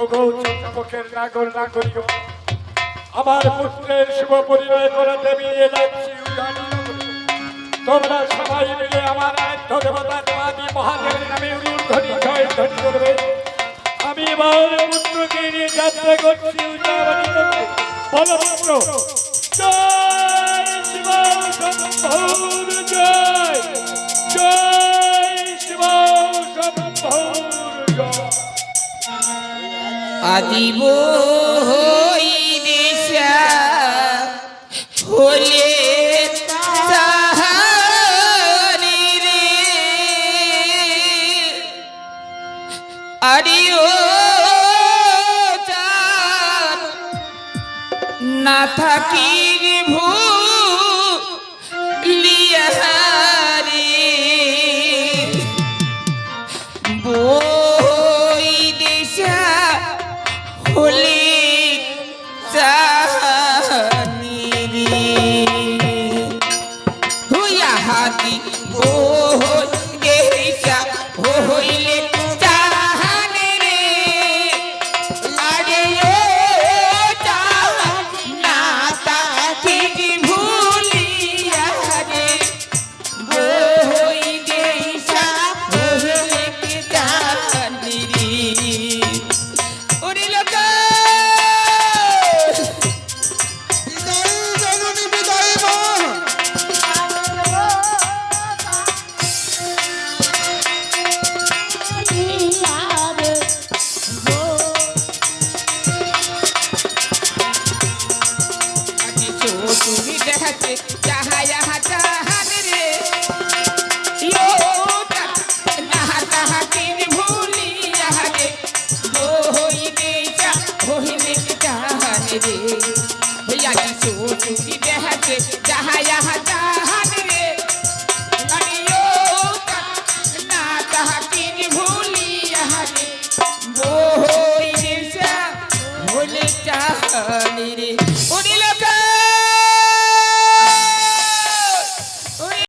ওগো চন্দ্রপক্ষের নাগর নাগরিক আমার পুত্রের শুভ পরিণয় করাতে বেরিয়ে যাচ্ছি তোমরা সবাই মিলে আমার আরাধ্য দেবতা দেবাদি মহাদেবের নামে উলুধ্বনি জয় ধ্বনি করবে। আমি আমার পুত্রকে নিয়ে যাত্রা করছি উজাবাড়ি থেকে। বলো পুত্র জয় শিব শম্ভুর জয়, জয় শিব শম্ভুর জয়। আদিব দিশা হলে তাহারি রে আরিও চাঁদ না থাকি ভুলিয়া রে বই দিশা হলে চাহানি রে হুইয়া হাতি ও দেশা হইলে চাহানি রে আরে ও চাহ না তাকি ভুলিয়া রে বই দেশা হইলে চাহানি রে ওরে লোকা তুমি দেখাচ্ছে চাহায়া চাহান রে ইয়ো না তাহাকে ভুলিয়া রে হইলে চাহান রে হইয়া কিছু তুমি দেখাচ্ছে চাহায়া চাহান রে ইয়ো না তাহাকে ভুলিয়া রে হইলে চাহান রে ওরে